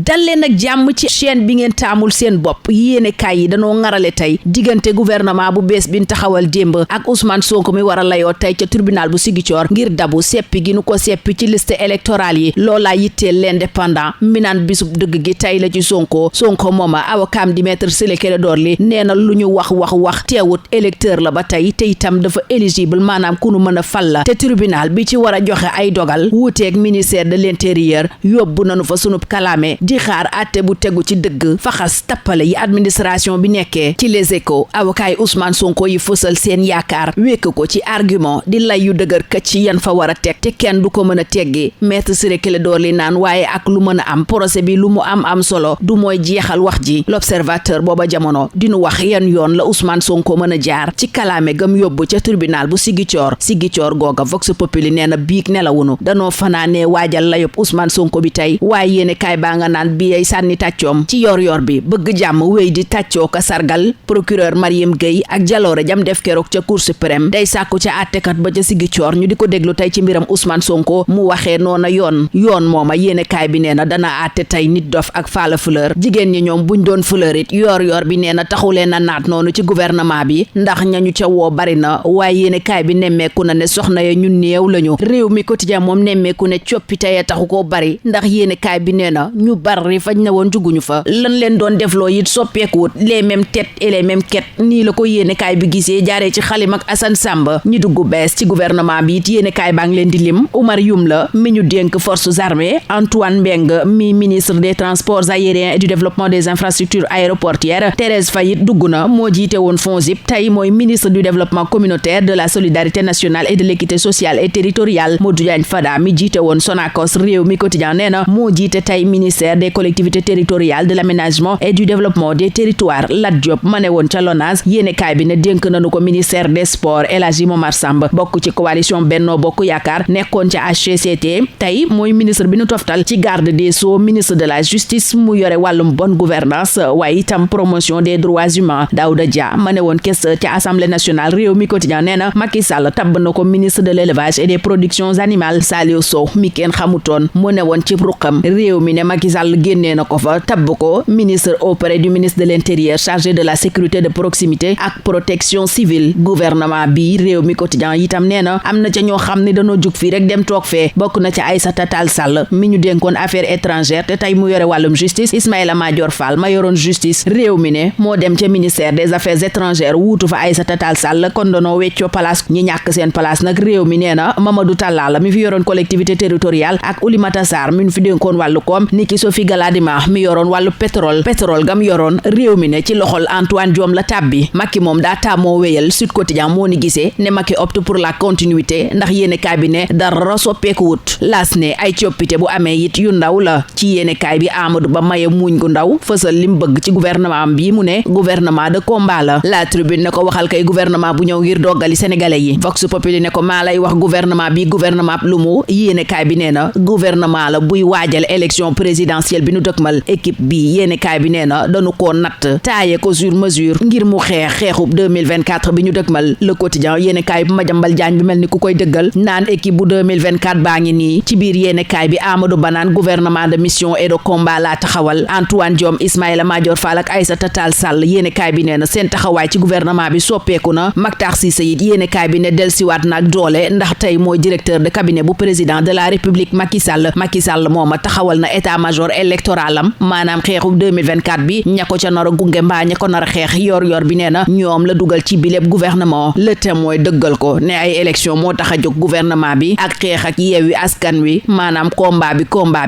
dal leen ak jàmm ci chaîne bi ngeen taamul seen bopp yéene kaay yi danoo ŋarale tey diggante gouvernement bu bees bin taxawal démb ak Ousmane Sonko mi war a layoo tey ca tribunal bu Ziguinchor ngir dabu seppi gi nu ko seppi ci liste électorale yi loolaa yitteel l'Indépendant mi naan bisub dëgg gi tey la ci Sonko mooma awakaam di maître Ciré Clédor Ly nee na lu ñu wax teewut électeur la ba tey te itam dafa éligible maanaam ku nu mën a fal la te tribunal bi ci war a joxe ay dogal wuuteeg ministère de l'intérieur yóbbu nanu fa sunub kalaame di xaar àtte bu tegu ci dëgg faxas tappale yi administration bi nekkee ci Les Échos avocat yi Ousmane Sonko yi fësal seen yaakaar wékk ko ci argument di lay yu dëgër këcc ci yan fa war a teg te kenn du ko mën a teggi maître Ciré Clédor Ly naan waaye ak lu mën a am procès bi lu mu am solo du mooy jeexal wax ji l'Observateur booba jamono dinu wax yan yoon la Ousmane Sonko mën a jaar ci kalaame gam yóbbu ca tribunal bu Ziguinchor googa Vox Populi nee na biig nelawunu danoo fanaanee waajal la yóbbu Ousmane Sonko bi tey waaye yéene kaay baa nga naan bi ay sànni tàccoom ci yor bi bëgg jàmm wéy di tàccoo ka sargal procureur Mariam Gueye ak jaloore jam def keroog ca Cour suprême day sàkku ca àttekat ba ca Ziguinchor ñu di ko déglu tey ci mbiram Ousmane Sonko mu waxee noona yoon mooma yéene kaay bi nee na dana àtte tey nit dof ak faala fleur jigéen ñi ñoom buñ doon fleur it yor bi nee na taxulee na naat noonu ci gouvernement bi ndax ñañu ca woo bari na waaye yéene kaay bi nemmeeku na ne soxna ya ñu néew lañu réew mi quotidien moom nemmeeku ne coppite ya taxu koo bari ndax yéene kaay bi nee na ñu bari fañ ne woon juguñu fa lan leen doon defloo it soppeekuwut les mêmes têtes et les mêmes quêtes nii la ko yéene kaay bi gisee jaaree ci xalim ak Assane Samba ñi dugg bees ci gouvernement bi it yéene kaay baa ngi leen di lim Oumar Youm la mi ñu dénk forces armées Antoine Mbengue mi ministre des transports aériens et du développement des infrastructures aéroportuaires Thérèse Faye dugg na moo jiite woon FONGIP tey mooy ministre du développement communautaire de la solidarité nationale et de l'équité sociale et territoriale Modou Diagne Fada mi jiite woon Sonacos réew mi quotidien nee na moo jiite tey ministère des collectivités territoriales de l'aménagement et du développement des territoires Lat Diop ma ne woon ca LONASE yéene kaay bi ne dénk nañu ko ministère des sports El Hadji Momar Samb bokk ci coalition Benno Bokk Yaakaar nekkoon ca HCCT tey mooy ministre bi nu toftal ci garde des sceaux ministre de la justice mu yore wàllum bonne gouvernance waaye itam promotion des droits humains Daouda Dia ma ne woon kes ca assemblée nationale réew mi quotidien nee na Macky Sall tabb na ko ministre de l'élevage et des productions animales Saliou Sow mi kenn xamutoon mu ne woon ci ruqam réew mi ne Macky Sall génnee na ko fa tabb ko ministre auprès du ministre de l'intérieur chargé de la sécurité de proximité ak protection civile gouvernement bi réew mi quotidien itam nee na am na ca ñoo xam ne dañoo jug fii rek dem toog fee bokk na ca Aïssata Tall Sall mi ñu dénkoon affaires étrangères te tey mu yore wàllum justice Ismaïla Madior Fall ma yoroon justice réew mi ne moo dem ca ministère des affaires étrangères wuutu fa Aïssata Tall Sall kon doonoo weccoo place ñi ñàkk seen place nag réew mi nee na Mamadou Tallala mi fi yoroon collectivité territoriale ak Oulimata Sarr mi fi dénkoon wàllu koom niki Sophie Galadima mi yoroon wàllu pétrole gam yoroon réew mi ne ci loxol Antoine Diome la tàbbi Macky moom daa tàmmoo wéyal Sud Quotidien moo ni gisee ne Macky opte pour la continuité ndax yéene kaay bi ne dara soppeeku wut laas ne ay coppite bu amee it yu ndaw la ci yéene kaay bi Amadou Ba maye muuñ gu ndaw fësal lim bëgg ci gouvernement bi mu ne gouvernement de combat la tribune ne ko waxal kay gouvernement bu ñëw ngir doggali sénégalais yi Vox Populi ne ko maa lay wax gouvernement bi gouvernement lu mu yéene kaay bi nee na gouvernement la buy waajal élection présidentielle bi nu dëkkmal équipe bi yéene kaay bi nee na dañu koo natt taaye ko sur mesure ngir mu xeexub 2024 bi ñu dëkkmal Le Quotidien yéene kaay bi Madiambal Diagne bi mel ni ku koy dëggal naan équipe bu 2024 baa ngi nii ci biir yéene kaay bi Amadou Ba naan gouvernement de mission et de combat la taxawal Antoine Diome Ismaïla Madior Fall ak Aïssata Tall Sall yéene kaay bi nee na seen taxawaay ci gouvernement bi soppeeku na Mactar Cissé it yéene kaay bi ne delsiwaat na ak doole ndax tey mooy directeur de cabinet bu président de la république Macky Sall mooma taxawal na état major électoral am maanaam xeexub 2024 bi ña ko ca nar a gunge mbaa ña ko nar a xeex yor bi nee na ñoom la dugal ci bileb gouvernement Le Témoin dëggal ko ne ay élection moo tax a jóg gouvernement bi ak xeex ak Yewwi Askan Wi maanaam combat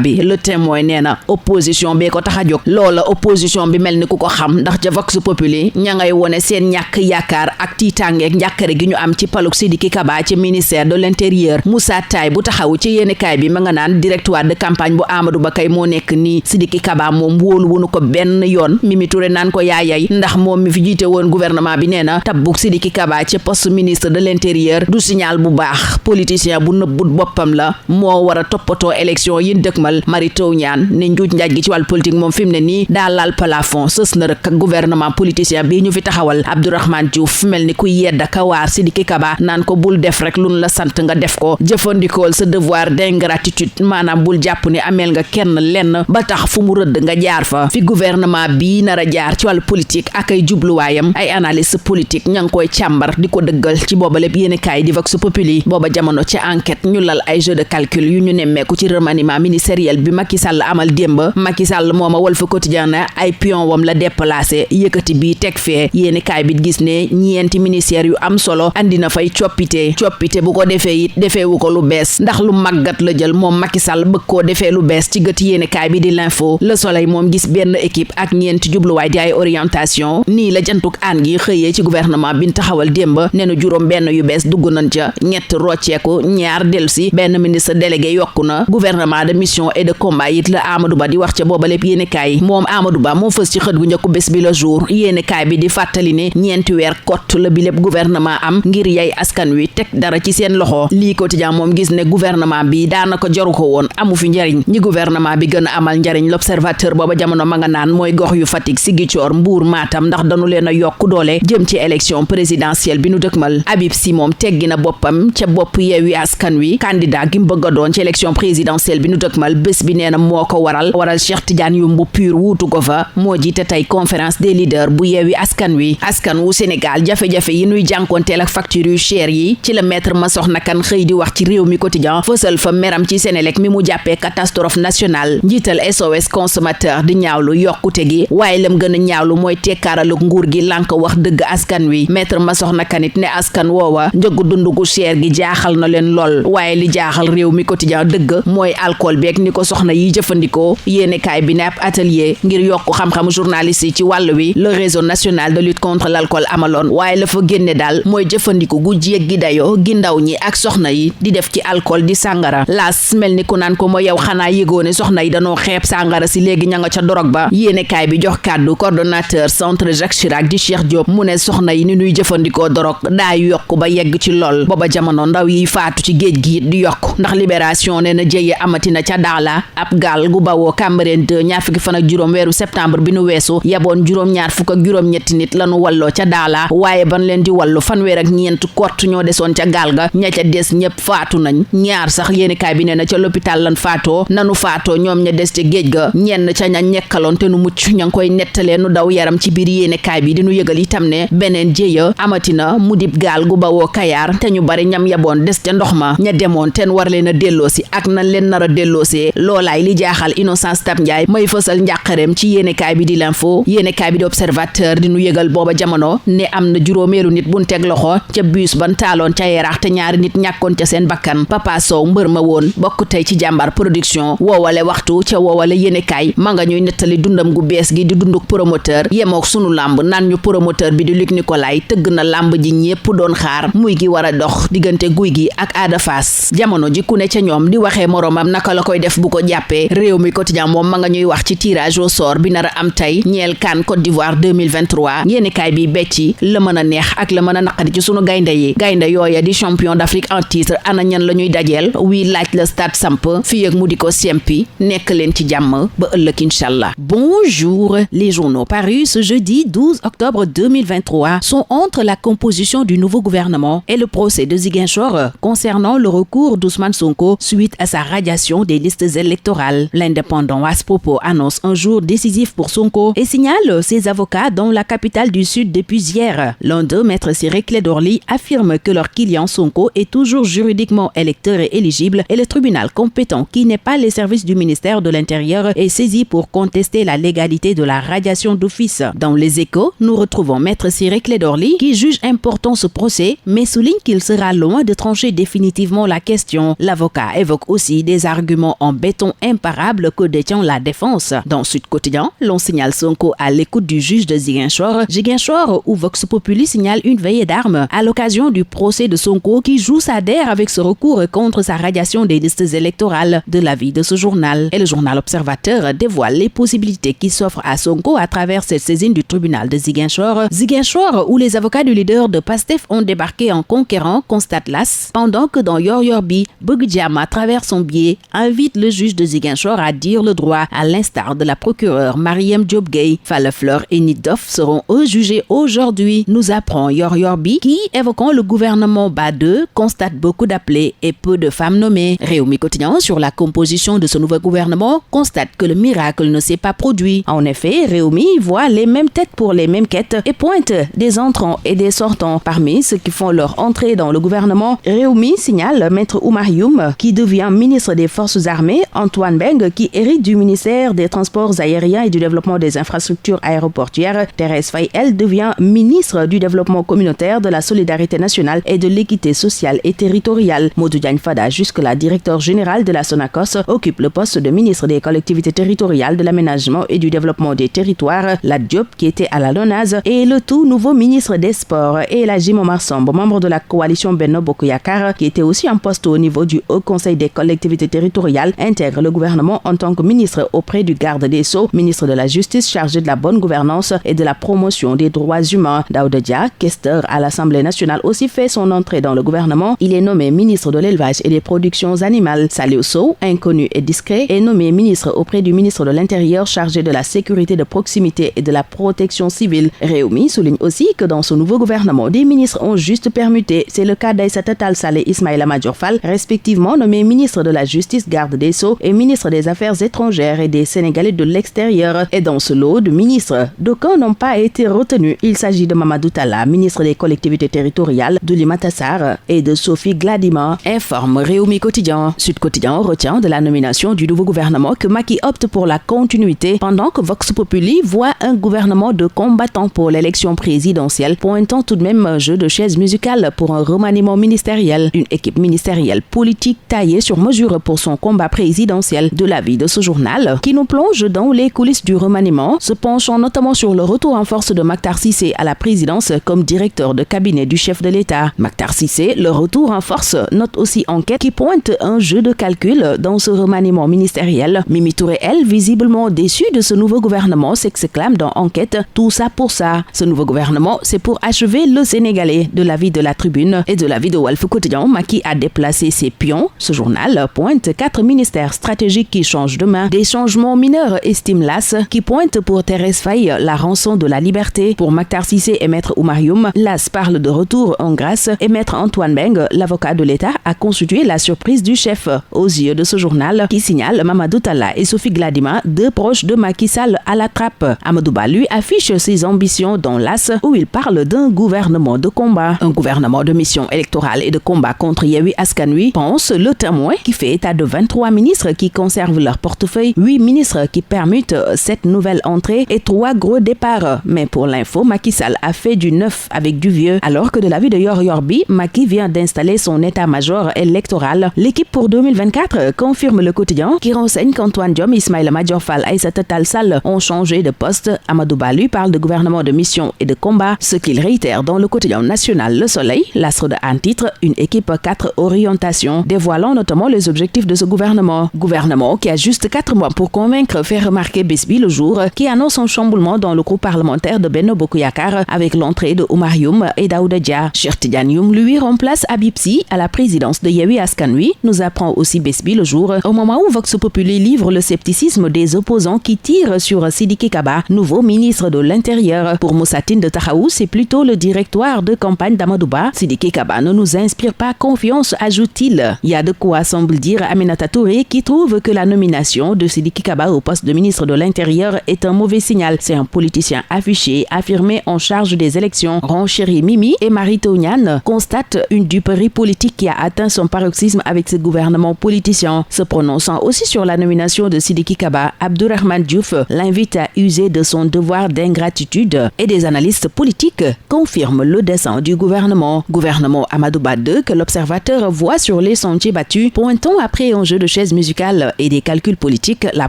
bi Le Témoin nee na opposition bee ko tax a jóg loola opposition bi mel ni ku ko xam ndax ca Vox Populi ña ngay wone seen ñàkk yaakaar ak tiitangeek njàkkare gi ñu am ci paluk Sidiki Kaba ci ministère de l'intérieur Moussa Taye bu taxaw ci yéenekaay bi ma nga naan directoire de campagne bu Amadou Ba kay moo nekk nii Sidiki Kaba moom wóolu wunu ko benn yoon Mimi Touré naan ko yaayay ndax moom mi fi jiite woon gouvernement bi nee na tabbuk Sidiki Kaba ci poste ministre de l'intérieur du signal bu baax politicien bu nëbbut boppam la moo war a toppatoo élection yi dëkkmal Mary Teuw Niane ne njuuj njaaj gi ci wàllu politique moom fi mu ne nii daa laal plafond sës na rek ak gouvernement politicien bi ñu fi taxawal Abdourahmane Diouf mel ni ku yedda kawaar Sidiki Kaba naan ko bul def rek luñ la sant nga def ko jëfandikool sa devoir d'ingratitude maanaam bul jàpp ne ameel nga kenn lenn na ba tax fu mu rëdd nga jaar fa. fi gouvernement bii nar a jaar ci wàllu politique ak ay jubluwaayam ay analyste politique ña ngi koy càmbar di ko dëggal ci booba lépp yéenekaay di Vox Populi. booba jamono ci enquête ñu lal ay jeu de calcul yu ñu nemmeeku ci remaniement ministériel bi Macky Sall amal démb. Macky Sall mooma Walf Quotidien na ay pion wam la déplacé yëkkati bii teg fee. yéenekaay bi gis ne ñeenti ministère yu am solo andi na fay coppite bu ko defee it defeewu ko lu bees ndax lu màggat la jël moom Macky Sall bëgg koo defee lu bees ci gët yéenekaay bi di l'info. Le Soleil moom gis benn équipe ak ñeenti jubluwaay di ay orientation nii la jantuk aan gi xëyee ci gouvernement bi taxawal démb nenu juróom benn yu bees dugg nañ ca ñett rocceeku ñaar delsi benn ministre délégué yokku na gouvernement de mission et de combat it la Amadou Ba di wax ca booba lépp yéenekaay moom Amadou Ba moo fës ci xët gu njëkku bés bi le jour yéenekaay bi di fàttali ne ñeenti weer kott la bi lépp gouvernement am ngir yay askan wi teg dara ci seen loxo. lii quotidien moom gis ne gouvernement bi daanaka jaru ko woon amu fi njariñ ñi gouvernement bi gën a amal njariñ l'observateur booba jamono ma nga naan mooy gox yu Fatick Ziguinchor Mbour Matam ndax dañu leen a yokk doole jëm ci élection présidentielle bi nu dëkkmal. Habib Sy moom teggi na boppam ca bopp Yewwi Askan Wi candidat gi mu bëgg a doon ci élection présidentielle bi nu dëkkmal bés bi nee na moo ko waral Cheikh Tidiane Youm pur wuutu ko fa moo jiite tey conférence des leaders bu Yewwi Askan Wi. askan wu Sénégal jafe-jafe yi nuy jànkonteel ak facture yu cher yi ci la maître Massokhna Kane xëy di wax ci réew mi quotidien fësal fa meram ci Sénélec mi mu jàppee catastrophe nationale njiital SOS consommateur di ñaawlu yokkute gi waaye lam gën a ñaawlu mooy tekkaaralu nguur gi lànk wax dëgg askan wi. maître Massokhna Kane it ne askan woowa njëgu dund gu cher gi jaaxal na leen lool waaye li jaaxal réew mi quotidien dëgg mooy alcool beeg ni ko soxna yi jëfandikoo. yéenekaay bi ne ab atelier ngir yokk xam-xamu journaliste yi ci wàll wi le réseau national de lutte contre l'alcool amaloon waaye la fa génne daal mooy jëfandiku gu jéggi dayoo gi ndaw ñi ak soxna yi di def ci alcool di sàngara. laas mel ni ku naan ko mooy yow xanaa yëgoone soxna yi danoo xeeb sàngara si léegi ña nga ca dorog ba. yéenekaay bi jox kàddu coordonnateur centre Jacques Chirac di Cheikh Diop mu ne soxna yi ni nuy jëfandikoo dorog daa yokk ba yegg ci lool booba jamono ndaw yi faatu ci géej gi di yokk ndax libération ne na jëye amatina ca Daala ab gaal gu bawoo Cambérène 2 ñaar fukki fan ak juróom weeru septembre bi nu weesu yaboon juróom-ñaar fukk ak juróom-ñetti nit lanu walloo ca Daala waaye ban leen di wallu fanweer ak ñeent kott ñoo desoon ca gaal ga ña ca des ñëpp faatu nañ ñaar sax yéenekaay bi nee na ca l'hôpital lan faatoo nanu faatoo ñoom ña des ca géej ga ñenn ca ña ñekkaloon te nu mucc ña ngi koy nettalee nu daw yaram ci biir yéenekaay bi di nu yëgal itam ne beneen jéya amatina mu dib gaal gu bawoo Kayaar te ñu bari ñam yaboon des ca ndox ma ña demoon teen war leen a delloosi ak nañ leen nar a delloosee loolaay li jaaxal Innocence Tab Ndiaye may fësal njàqareem ci yéenekaay bi di l'info. yéenekaay bi di observateur di nu yëgal booba jamono ne am na juróomeelu nit buñ teg loxo ca bus ban taaloon ca Yaraax te ñaari nit ñàkkoon ca seen bakkan. Papa Sow mbër ma woon bokk tey ci jàmbar production woowale waxtu ca woowale yéenekaay ma nga ñuy nettali dundam gu bees gi di dunduk promoteur yemook sunu làmb naan ñu promoteur bi di Luc Nicolaï tëgg na làmb ji ñépp doon xaar muy gi war a dox diggante Guy gi ak Ada Fass jamono ji ku ne ca ñoom di waxee moroomam naka la koy def bu ko jàppee. réew mi quotidien moom ma nga ñuy wax ci tirage au sort bi nar a am tey ñeel CAN Côte d'Ivoire 2023 yéenekaay bi becci la mën a neex ak la mën a naqari ci sunu gaynde yi gaynde yooya di champion d'Afrique en titre ana ñan la ñuy dajeel wii laaj la stade samp fii ak mu di ko sempi nekk leen ci jàmm ba ëllëg inchallah. Bonjour, les journaux parus ce jeudi 12 octobre 2023 sont entre la composition du nouveau gouvernement et le procès de Ziguinchor concernant le recours d'Ousmane Sonko suite à sa radiation des listes électorales. L'Indépendant à ce propos annonce un jour décisif pour Sonko et signale ses avocats dans la capitale du Sud depuis hier. L'un d'eux, Maître Ciré Clédor Ly, affirme que leur client Sonko est toujours juridiquement électeur et éligible et le tribunal compétent, qui n'est pas les services du ministère de l'Intérieur, est saisi pour contester la légalité de la radiation d'office. Dans Les Échos, nous retrouvons Maître Ciré Clédor Ly qui juge important ce procès, mais souligne qu'il sera loin de trancher définitivement la question. L'avocat évoque aussi des arguments en béton imparables que détient la défense. Dans Sud Quotidien, l'on signale Sonko à l'écoute du juge de Ziguinchor, où Vox Populi signale une veillée d'armes à l'occasion du procès de Sonko qui joue sa der avec ce recours contre sa radiation des listes électorales, de l'avis de ce journal. Et le journal Observateur dévoile les possibilités qui s'offrent à Sonko à travers cette saisine du tribunal de Ziguinchor. Ziguinchor, où les avocats du leader de PASTEF ont débarqué en conquérant, constate l'AS, pendant que dans Yoor-Yorbi, Bougui Diama, à travers son biais, invite le juge de Ziguinchor à dire le droit, à l'instar de la procureure Mariam Diop Gueye. Falla Fleur et Nit Doff seront eux jugés aujourd'hui, nous apprend Yoor-Yorbi, qui, évoquant le gouvernement Ba2, constate beaucoup d'appelés et peu de femmes nommées. Rewmi Quotidien, sur la composition de ce nouveau gouvernement, gouvernement constate que le miracle ne s'est pas produit. En effet, Rewmi voit les mêmes têtes pour les mêmes quêtes et pointe des entrants et des sortants. Parmi ceux qui font leur entrée dans le gouvernement, Rewmi signale Maître Oumar Youm qui devient ministre des Forces armées, Antoine Beng qui hérite du ministère des Transports aériens et du développement des infrastructures aéroportuaires, Thérèse Faye, elle, devient ministre du développement communautaire, de la solidarité nationale et de l'équité sociale et territoriale. Modou Diagne Fada, jusque-là directeur général de la Sonacos, occupe le poste de ministre des collectivités territoriales, de l'aménagement et du développement des territoires. Lat Diop, qui était à la LONASE, et le tout nouveau ministre des Sports. Et Elhadji Momar Samb, membre de la coalition Benno Bokk Yakaar, qui était aussi en poste au niveau du Haut Conseil des collectivités territoriales, intègre le gouvernement en tant que ministre auprès du garde des Sceaux, ministre de la Justice chargé de la bonne gouvernance et de la promotion des droits humains. Daouda Dia, questeur à l'Assemblée nationale, aussi fait son entrée dans le gouvernement. Il est nommé ministre de l'élevage et des productions animales. Saliou Sow, inconnu et discret, est nommé ministre auprès du ministre de l'Intérieur chargé de la sécurité de proximité et de la protection civile. Rewmi souligne aussi que dans ce nouveau gouvernement, des ministres ont juste permuté. C'est le cas d'Aïssata Tall Sall et Ismaïla Madior Fall, respectivement nommés ministre de la Justice, garde des Sceaux et ministre des Affaires étrangères et des Sénégalais de l'extérieur. Et dans ce lot de ministres, d'aucuns n'ont pas été retenus. Il s'agit de Mamadou Talla, ministre des collectivités territoriales, de Limata Sarr et de Sophie Gladima, informe Rewmi Quotidien. Sud Quotidien retient de la nomination du nouveau gouvernement que Macky opte pour la continuité, pendant que Vox Populi voit un gouvernement de combattants pour l'élection présidentielle, pointant tout de même un jeu de chaises musicales pour un remaniement ministériel. Une équipe ministérielle politique taillée sur mesure pour son combat présidentiel. De l'avis de ce journal, qui nous plonge dans les coulisses du remaniement, se penchant notamment sur le retour en force de Mactar Cissé à la présidence comme directeur de cabinet du chef de l'État. Mactar Cissé, le retour en force, note aussi enquête qui pointe un jeu de calcul dans ce remaniement ministériel. Mimi Touré, elle, visiblement déçue de ce nouveau gouvernement, s'exclame dans Enquête « Tout ça pour ça ». Ce nouveau gouvernement, c'est pour achever le Sénégalais. De l'avis de la Tribune et de l'avis de Walf Quotidien, Macky a déplacé ses pions. Ce journal pointe 4 ministères stratégiques qui changent de main. Des changements mineurs, estime l'As, qui pointe pour Thérèse Faye la rançon de la liberté. Pour Mactar Cissé et Maître Oumar Youm, l'As parle de retour en grâce et Maître Antoine Beng, l'avocat de l'État, a constitué la surprise du chef. Aux yeux de ce journal, qui signale Mamadou Talla et Sophie Gladima, deux proches de Macky Sall à la trappe. Amadou Ba, lui, affiche ses ambitions dans l'As, où il parle d'un gouvernement de combat. Un gouvernement de mission électorale et de combat contre Yewwi Askan Wi, pense Le Témoin, qui fait état de 23 ministres qui conservent leur portefeuille, 8 ministres qui permutent cette nouvelle entrée et 3 gros départs. Mais pour l'info, Macky Sall a fait du neuf avec du vieux, alors que de l'avis de Yor Yorbi, Macky vient d'installer son état-major électoral. L'équipe pour 2024 confirme Le Quotidien, qui renseigne qu'Antoine Diome, Ismaïla Madior Fall, Aïssata Tall Sall ont changé de poste. Amadou Ba, lui, parle de gouvernement de mission et de combat, ce qu'il réitère dans le quotidien national Le Soleil. L'Astre de un titre, une équipe 4 orientations, dévoilant notamment les objectifs de ce gouvernement. Gouvernement qui a juste 4 mois pour convaincre, fait remarquer Bes Bi Le Jour, qui annonce un chamboulement dans le groupe parlementaire de Benno Bokk Yakaar avec l'entrée de Oumar Youm et Daouda Dia. Cheikh Tidiane Youm, lui, remplace Habib Sy à la présidence de Yewwi Askan Wi, nous apprend aussi Bes Bi Le Jour, au moment où Vox Populi livre le scepticisme des opposants qui tirent sur Sidiki Kaba, nouveau ministre de l'Intérieur. Pour Moussa Tine de Tahaou, c'est plutôt le directoire de campagne d'Amadou Ba. Sidiki Kaba ne nous inspire pas confiance, ajoute-t-il. Il y a de quoi, semble dire Aminata Touré, qui trouve que la nomination de Sidiki Kaba au poste de ministre de l'Intérieur est un mauvais signal. C'est un politicien affiché, affirmé en charge des élections. Renchéri Mimi et Mary Teuw Niane constatent une duperie politique qui a atteint son paroxysme avec ce gouvernement politicien. Se prononçant aussi sur la nomination de Sidiki Kaba, Abdourahmane Diouf l'invite à user de son devoir d'ingratitude et des analystes politiques confirment le dessein du gouvernement. Gouvernement Amadou Ba II que l'observateur voit sur les sentiers battus, pointant après un jeu de chaises musicales et des calculs politiques la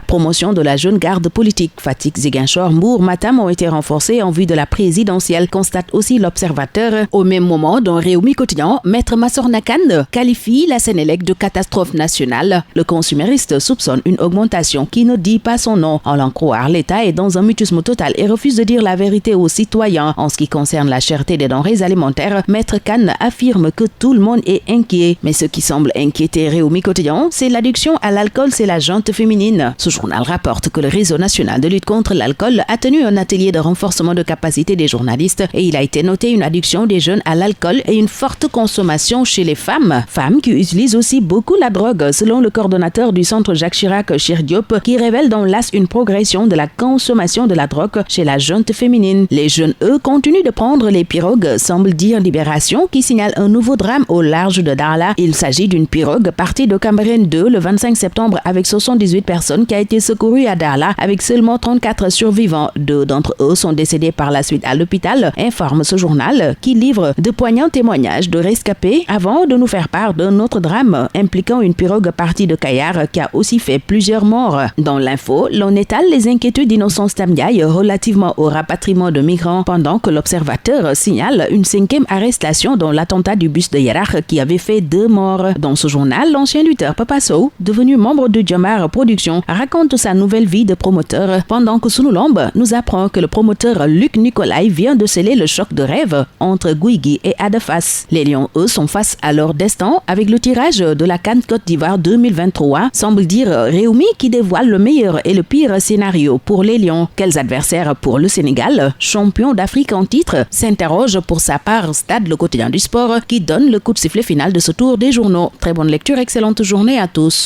promotion de la jeune garde politique. Fatick, Ziguinchor, Mbour, Matam ont été renforcés en vue de la présidentielle, constate aussi l'observateur. Au même moment, dans Rewmi Quotidien, Maître Massorna Kane qualifie la Sénélec de catastrophe nationale. Le consumériste soupçonne une augmentation qui ne dit pas son nom. En l'en croire, l'État est dans un mutisme total et refuse de dire la vérité aux citoyens. En ce qui concerne la cherté des denrées alimentaires, Maître Kane affirme que tout le monde est inquiet. Mais ce qui semble inquiéter Rewmi Quotidien, c'est l'addiction à l'alcool, c'est la junte féminine. Ce journal rapporte que le réseau national de lutte contre l'alcool a tenu un atelier de renforcement de capacité des journalistes et il a été noté une addiction des jeunes à l'alcool et une forte consommation chez les femmes. Femmes qui utilisent aussi beaucoup la drogue, selon le coordonnateur du centre Jacques Chirac Irak Cheikh Diop qui révèle dans l'As une progression de la consommation de la drogue chez la jeune féminine. Les jeunes, eux, continuent de prendre les pirogues, semble dire Libération, qui signale un nouveau drame au large de Dakhla. Il s'agit d'une pirogue partie de Cambérène 2 le 25 septembre avec 78 personnes qui a été secourue à Dakhla avec seulement 34 survivants. 2 d'entre eux sont décédés par la suite à l'hôpital, informe ce journal qui livre de poignants témoignages de rescapés avant de nous faire part d'un autre drame impliquant une pirogue partie de Kayar qui a aussi fait plusieurs morts. Dans l'info, l'on étale les inquiétudes d'Innocence Tamdiaye relativement au rapatriement de migrants pendant que l'Observateur signale une 5e arrestation dans l'attentat du bus de Yarakh qui avait fait 2 morts. Dans ce journal, l'ancien lutteur Papa Sow, devenu membre de Jamar Production, raconte sa nouvelle vie de promoteur pendant que Sunu Lamb nous apprend que le promoteur Luc Nicolaï vient de sceller le choc de rêve entre Guigui et Ada Fass. Les Lions, eux, sont face à leur destin avec le tirage de la CAN Côte d'Ivoire 2023, semble dire Réumi qui dévoile le meilleur et le pire scénario pour les Lions. Quels adversaires pour le Sénégal, champion d'Afrique en titre, s'interroge pour sa part Stade, le quotidien du sport, qui donne le coup de sifflet final de ce tour des journaux. Très bonne lecture, excellente journée à tous.